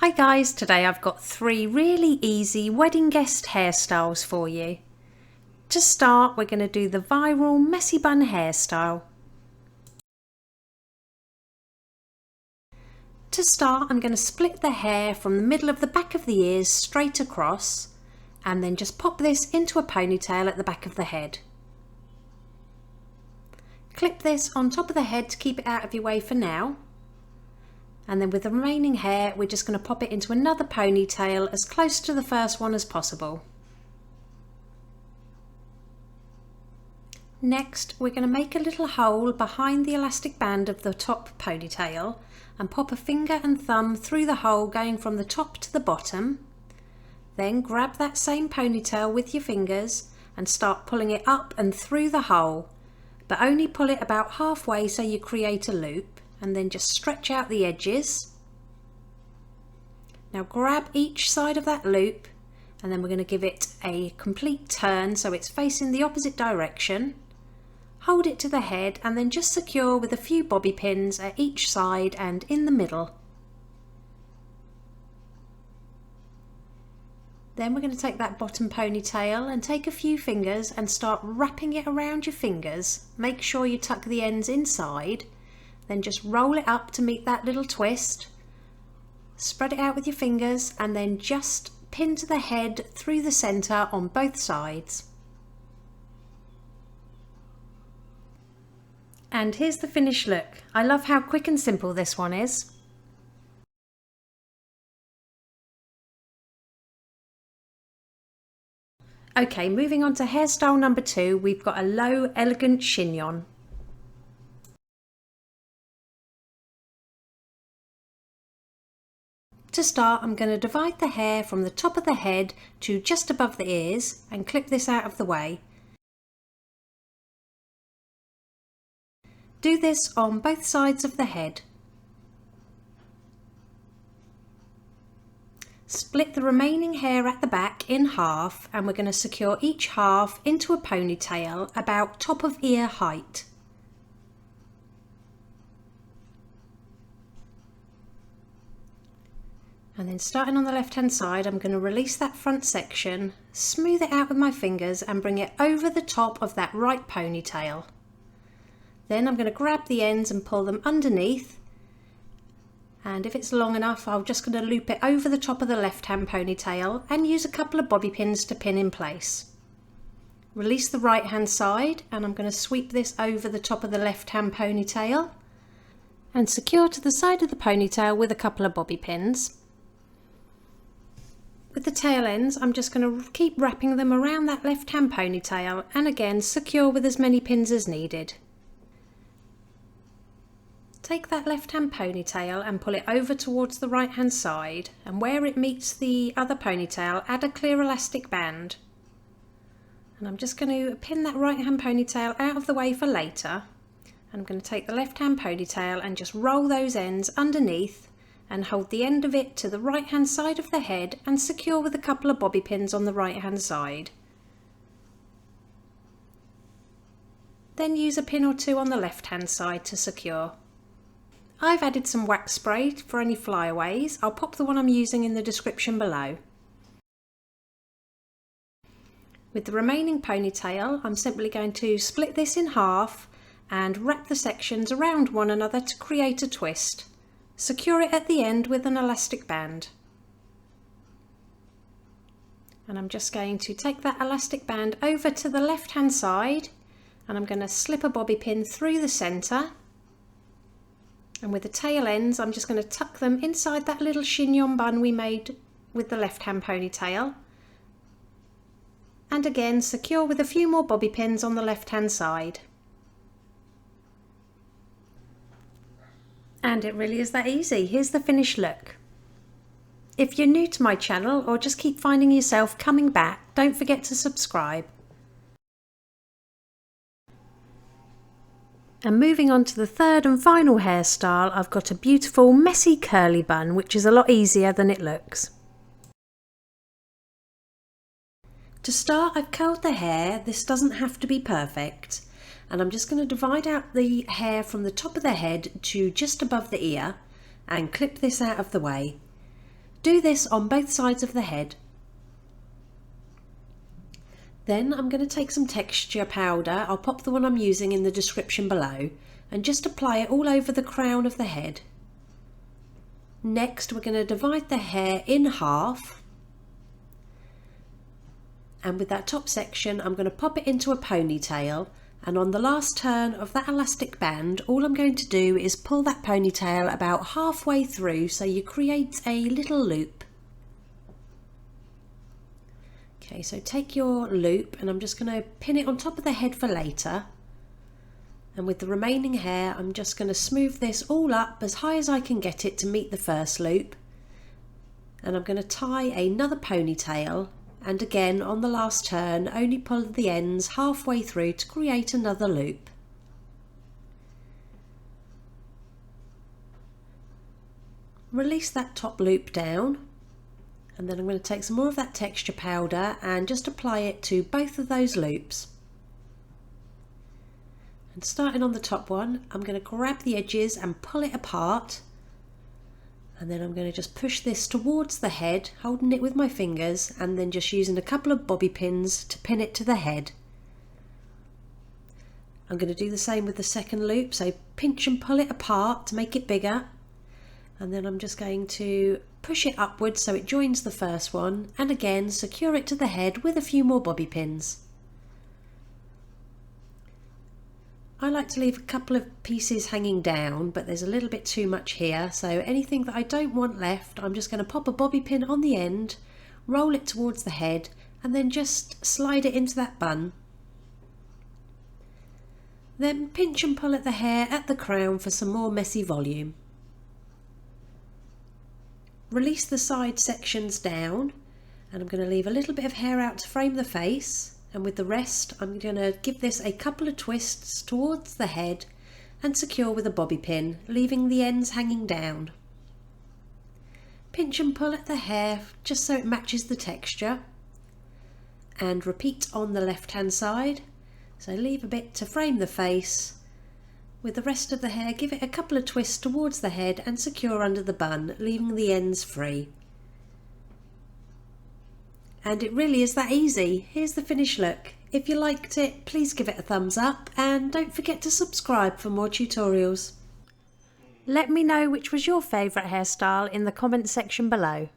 Hi guys, today I've got 3 really easy wedding guest hairstyles for you. To start, we're going to do the viral messy bun hairstyle. To start, I'm going to split the hair from the middle of the back of the ears straight across and then just pop this into a ponytail at the back of the head. Clip this on top of the head to keep it out of your way for now. And then with the remaining hair, we're just going to pop it into another ponytail as close to the first one as possible. Next, we're going to make a little hole behind the elastic band of the top ponytail and pop a finger and thumb through the hole going from the top to the bottom. Then grab that same ponytail with your fingers and start pulling it up and through the hole, but only pull it about halfway so you create a loop. And then just stretch out the edges. Now grab each side of that loop and then we're going to give it a complete turn so it's facing the opposite direction. Hold it to the head and then just secure with a few bobby pins at each side and in the middle. Then we're going to take that bottom ponytail and take a few fingers and start wrapping it around your fingers. Make sure you tuck the ends inside. Then just roll it up to meet that little twist, spread it out with your fingers and then just pin to the head through the centre on both sides. And here's the finished look. I love how quick and simple this one is. Okay, moving on to hairstyle number 2, we've got a low elegant chignon. To start, I'm going to divide the hair from the top of the head to just above the ears and clip this out of the way. Do this on both sides of the head. Split the remaining hair at the back in half and we're going to secure each half into a ponytail about top of ear height. And then starting on the left hand side, I'm going to release that front section, smooth it out with my fingers and bring it over the top of that right ponytail. Then I'm going to grab the ends and pull them underneath, and if it's long enough I'm just going to loop it over the top of the left hand ponytail and use a couple of bobby pins to pin in place. Release the right hand side and I'm going to sweep this over the top of the left hand ponytail and secure to the side of the ponytail with a couple of bobby pins. With the tail ends, I'm just going to keep wrapping them around that left hand ponytail and again secure with as many pins as needed. Take that left hand ponytail and pull it over towards the right hand side, and where it meets the other ponytail, add a clear elastic band. And I'm just going to pin that right hand ponytail out of the way for later. And I'm going to take the left hand ponytail and just roll those ends underneath and hold the end of it to the right hand side of the head and secure with a couple of bobby pins on the right hand side. Then use a pin or two on the left hand side to secure. I've added some wax spray for any flyaways. I'll pop the one I'm using in the description below. With the remaining ponytail, I'm simply going to split this in half and wrap the sections around one another to create a twist. Secure it at the end with an elastic band. And I'm just going to take that elastic band over to the left hand side and I'm going to slip a bobby pin through the centre. And with the tail ends, I'm just going to tuck them inside that little chignon bun we made with the left hand ponytail. And again, secure with a few more bobby pins on the left hand side. And it really is that easy. Here's the finished look. If you're new to my channel or just keep finding yourself coming back, don't forget to subscribe. And moving on to the third and final hairstyle, I've got a beautiful messy curly bun, which is a lot easier than it looks. To start, I've curled the hair. This doesn't have to be perfect. And I'm just going to divide out the hair from the top of the head to just above the ear and clip this out of the way. Do this on both sides of the head. Then I'm going to take some texture powder, I'll pop the one I'm using in the description below, and just apply it all over the crown of the head. Next we're going to divide the hair in half, and with that top section I'm going to pop it into a ponytail, and on the last turn of that elastic band all I'm going to do is pull that ponytail about halfway through so you create a little loop. Okay, so take your loop and I'm just going to pin it on top of the head for later, and with the remaining hair I'm just going to smooth this all up as high as I can get it to meet the first loop, and I'm going to tie another ponytail, and again on the last turn only pull the ends halfway through to create another loop. Release that top loop down, and then I'm going to take some more of that texture powder and just apply it to both of those loops. And starting on the top one, I'm going to grab the edges and pull it apart, and then I'm going to just push this towards the head, holding it with my fingers, and then just using a couple of bobby pins to pin it to the head. I'm going to do the same with the second loop, so pinch and pull it apart to make it bigger, and then I'm just going to push it upwards so it joins the first one, and again secure it to the head with a few more bobby pins. I like to leave a couple of pieces hanging down, but there's a little bit too much here, so anything that I don't want left I'm just going to pop a bobby pin on the end, roll it towards the head, and then just slide it into that bun. Then pinch and pull at the hair at the crown for some more messy volume. Release the side sections down, and I'm going to leave a little bit of hair out to frame the face, and with the rest I'm going to give this a couple of twists towards the head and secure with a bobby pin, leaving the ends hanging down. Pinch and pull at the hair just so it matches the texture, and repeat on the left hand side. So leave a bit to frame the face. With the rest of the hair give it a couple of twists towards the head and secure under the bun, leaving the ends free. And it really is that easy. Here's the finished look. If you liked it, please give it a thumbs up, and don't forget to subscribe for more tutorials. Let me know which was your favourite hairstyle in the comment section below.